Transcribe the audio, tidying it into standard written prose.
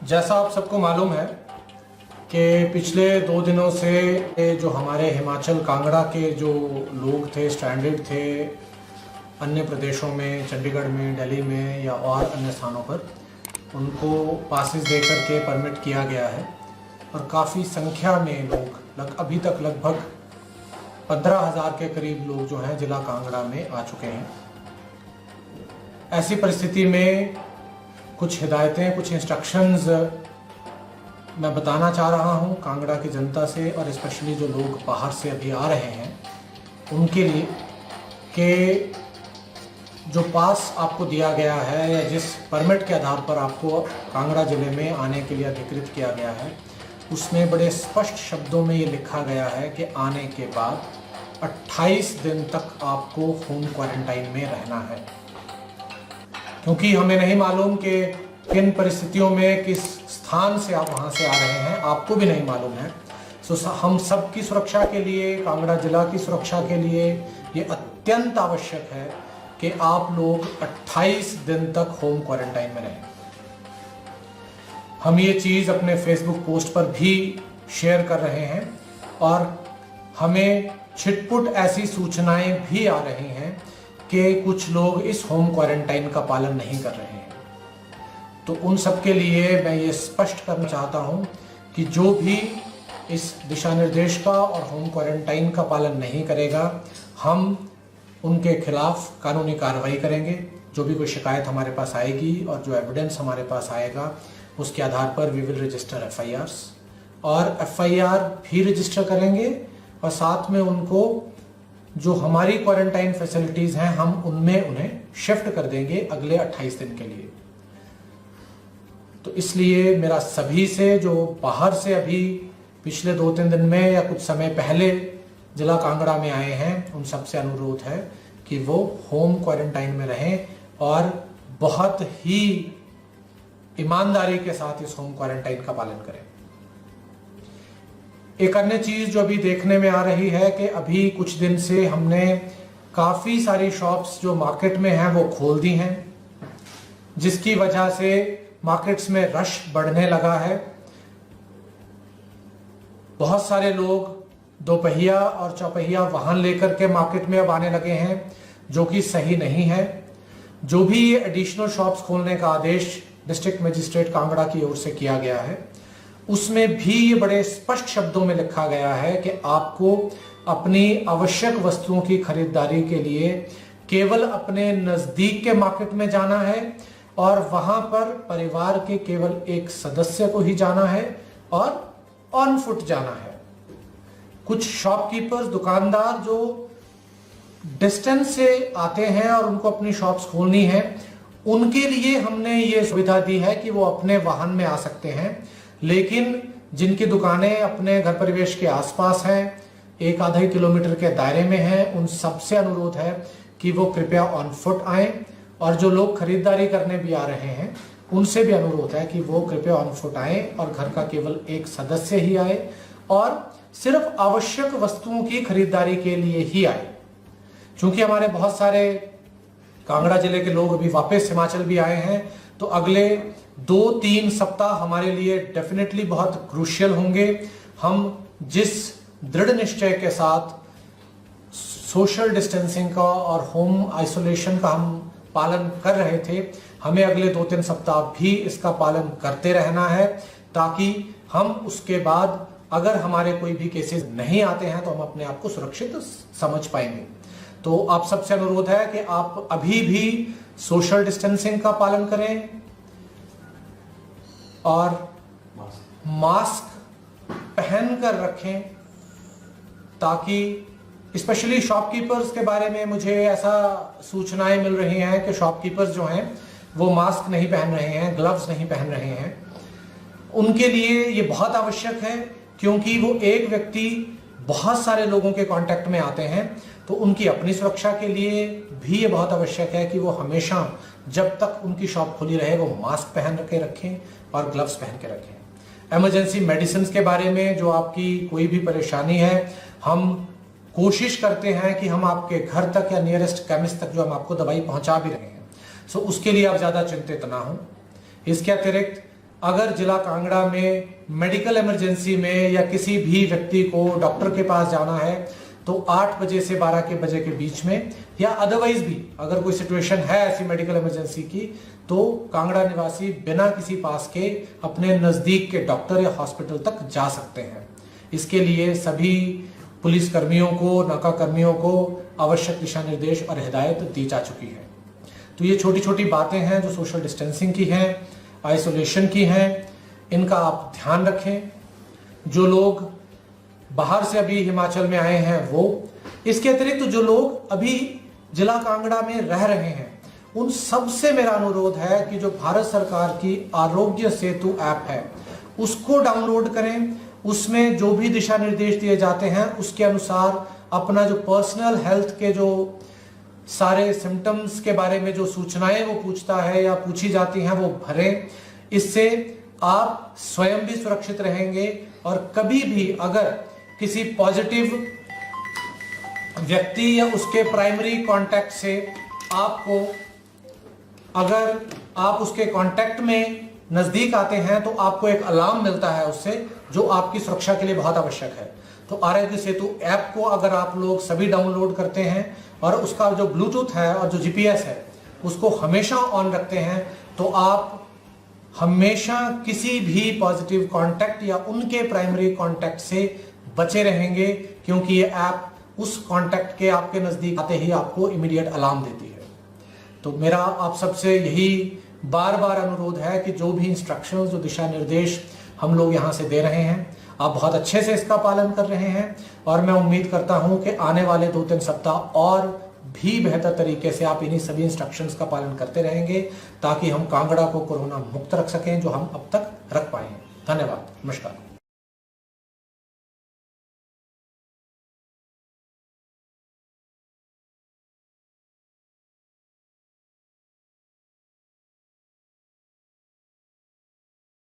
जैसा आप सबको मालूम है कि पिछले 2 दिनों से जो हमारे हिमाचल कांगड़ा के जो लोग थे, स्ट्रैंडेड थे अन्य प्रदेशों में, चंडीगढ़ में, दिल्ली में या और अन्य स्थानों पर, उनको पासेस देकर के परमिट किया गया है और काफ़ी संख्या में लोग अभी तक लगभग 15,000 के करीब लोग जो हैं जिला कांगड़ा में आ चुके हैं। ऐसी परिस्थिति में कुछ हिदायतें, कुछ इंस्ट्रक्शंस मैं बताना चाह रहा हूं कांगड़ा की जनता से और स्पेशली जो लोग बाहर से अभी आ रहे हैं उनके लिए कि जो पास आपको दिया गया है या जिस परमिट के आधार पर आपको कांगड़ा ज़िले में आने के लिए अधिकृत किया गया है, उसमें बड़े स्पष्ट शब्दों में ये लिखा गया है कि आने के बाद 28 दिन तक आपको होम क्वारंटाइन में रहना है। क्योंकि हमें नहीं मालूम कि किन परिस्थितियों में, किस स्थान से आप वहाँ से आ रहे हैं, आपको भी नहीं मालूम है। सो हम सब की सुरक्षा के लिए, कांगड़ा जिला की सुरक्षा के लिए ये अत्यंत आवश्यक है कि आप लोग 28 दिन तक होम क्वारंटाइन में रहें। हम ये चीज़ अपने फेसबुक पोस्ट पर भी शेयर कर रहे हैं और हमें छिटपुट ऐसी सूचनाएं भी आ रही हैं कि कुछ लोग इस होम क्वारंटाइन का पालन नहीं कर रहे हैं। तो उन सब के लिए मैं ये स्पष्ट करना चाहता हूं कि जो भी इस दिशा निर्देश का और होम क्वारंटाइन का पालन नहीं करेगा, हम उनके खिलाफ कानूनी कार्रवाई करेंगे। जो भी कोई शिकायत हमारे पास आएगी और जो एविडेंस हमारे पास आएगा उसके आधार पर वी विल रजिस्टर FIRs और FIR भी रजिस्टर करेंगे और साथ में उनको जो हमारी क्वारंटाइन फैसिलिटीज़ हैं हम उनमें उन्हें शिफ्ट कर देंगे अगले 28 दिन के लिए। तो इसलिए मेरा सभी से जो बाहर से अभी पिछले 2-3 दिन में या कुछ समय पहले जिला कांगड़ा में आए हैं, उन सबसे अनुरोध है कि वो होम क्वारंटाइन में रहें और बहुत ही ईमानदारी के साथ इस होम क्वारंटाइन का पालन करें। एक अन्य चीज जो अभी देखने में आ रही है कि अभी कुछ दिन से हमने काफी सारी शॉप्स जो मार्केट में हैं वो खोल दी हैं, जिसकी वजह से मार्केट्स में रश बढ़ने लगा है। बहुत सारे लोग दोपहिया और चौपहिया वाहन लेकर के मार्केट में अब आने लगे हैं, जो कि सही नहीं है। जो भी ये एडिशनल शॉप्स खोलने का आदेश डिस्ट्रिक्ट मजिस्ट्रेट कांगड़ा की ओर से किया गया है, उसमें भी ये बड़े स्पष्ट शब्दों में लिखा गया है कि आपको अपनी आवश्यक वस्तुओं की खरीदारी के लिए केवल अपने नजदीक के मार्केट में जाना है और वहां पर परिवार के केवल एक सदस्य को ही जाना है और ऑन फुट जाना है। कुछ शॉपकीपर्स, दुकानदार जो डिस्टेंस से आते हैं और उनको अपनी शॉप्स खोलनी है, उनके लिए हमने ये सुविधा दी है कि वो अपने वाहन में आ सकते हैं। लेकिन जिनकी दुकानें अपने घर परिवेश के आसपास हैं, 1-आधा किलोमीटर के दायरे में हैं, उन सबसे अनुरोध है कि वो कृपया ऑन फुट आएं और जो लोग खरीदारी करने भी आ रहे हैं उनसे भी अनुरोध है कि वो कृपया ऑन फुट आएं और घर का केवल एक सदस्य ही आए और सिर्फ आवश्यक वस्तुओं की खरीदारी के लिए ही आए। क्योंकि हमारे बहुत सारे कांगड़ा जिले के लोग अभी वापस हिमाचल भी आए हैं, तो अगले 2-3 सप्ताह हमारे लिए डेफिनेटली बहुत क्रूशियल होंगे। हम जिस दृढ़ निश्चय के साथ सोशल डिस्टेंसिंग का और होम आइसोलेशन का हम पालन कर रहे थे, हमें अगले 2-3 सप्ताह भी इसका पालन करते रहना है, ताकि हम उसके बाद अगर हमारे कोई भी केसेस नहीं आते हैं तो हम अपने आप को सुरक्षित समझ पाएंगे। तो आप सबसे अनुरोध है कि आप अभी भी सोशल डिस्टेंसिंग का पालन करें और मास्क पहन कर रखें, ताकि स्पेशली शॉपकीपर्स के बारे में मुझे ऐसा सूचनाएं मिल रही हैं कि शॉपकीपर्स जो हैं वो मास्क नहीं पहन रहे हैं, ग्लव्स नहीं पहन रहे हैं। उनके लिए ये बहुत आवश्यक है, क्योंकि वो एक व्यक्ति बहुत सारे लोगों के कांटेक्ट में आते हैं, तो उनकी अपनी सुरक्षा के लिए भी ये बहुत आवश्यक है कि वो हमेशा जब तक उनकी शॉप खुली रहे वो मास्क पहन के रखें और ग्लव्स पहन के रखें। इमरजेंसी मेडिसिन के बारे में जो आपकी कोई भी परेशानी है, हम कोशिश करते हैं कि हम आपके घर तक या नियरेस्ट केमिस्ट तक जो हम आपको दवाई पहुंचा भी रहे हैं, सो उसके लिए आप ज़्यादा चिंतित ना हो। इसके अतिरिक्त अगर जिला कांगड़ा में मेडिकल इमरजेंसी में या किसी भी व्यक्ति को डॉक्टर के पास जाना है तो 8 बजे से 12 बजे के बीच में, या अदरवाइज भी अगर कोई सिचुएशन है ऐसी मेडिकल इमरजेंसी की, तो कांगड़ा निवासी बिना किसी पास के अपने नजदीक के डॉक्टर या हॉस्पिटल तक जा सकते हैं। इसके लिए सभी पुलिस कर्मियों को, नाका कर्मियों को आवश्यक दिशा निर्देश और हिदायत दी जा चुकी है। तो ये छोटी छोटी बातें हैं जो सोशल डिस्टेंसिंग की हैं, आइसोलेशन की हैं, इनका आप ध्यान रखें। जो लोग बाहर से अभी हिमाचल में आए हैं वो, इसके अतिरिक्त जो लोग अभी जिला कांगड़ा में रह रहे हैं उन सबसे मेरा अनुरोध है कि जो भारत सरकार की आरोग्य सेतु ऐप है उसको डाउनलोड करें। उसमें जो भी दिशा निर्देश दिए जाते हैं उसके अनुसार अपना जो पर्सनल हेल्थ के जो सारे सिम्टम्स के बारे में जो सूचनाएं वो पूछता है या पूछी जाती हैं वो भरें। इससे आप स्वयं भी सुरक्षित रहेंगे और कभी भी अगर किसी पॉजिटिव व्यक्ति या उसके प्राइमरी कांटेक्ट से आपको, अगर आप उसके कांटेक्ट में नजदीक आते हैं तो आपको एक अलार्म मिलता है उससे, जो आपकी सुरक्षा के लिए बहुत आवश्यक है। तो आरोग्य सेतु ऐप को अगर आप लोग सभी डाउनलोड करते हैं और उसका जो ब्लूटूथ है और जो जीपीएस है उसको हमेशा ऑन रखते हैं तो आप हमेशा किसी भी पॉजिटिव कांटेक्ट या उनके प्राइमरी कांटेक्ट से बचे रहेंगे, क्योंकि ये ऐप उस कांटेक्ट के आपके नजदीक आते ही आपको इमीडिएट अलार्म देती है। तो मेरा आप सबसे यही बार बार अनुरोध है कि जो भी इंस्ट्रक्शंस, जो दिशा निर्देश हम लोग यहाँ से दे रहे हैं, आप बहुत अच्छे से इसका पालन कर रहे हैं और मैं उम्मीद करता हूं कि आने वाले 2-3 सप्ताह और भी बेहतर तरीके से आप इन्हीं सभी इंस्ट्रक्शंस का पालन करते रहेंगे ताकि हम कांगड़ा को कोरोना मुक्त रख सकें, जो हम अब तक रख पाए हैं। धन्यवाद, नमस्कार।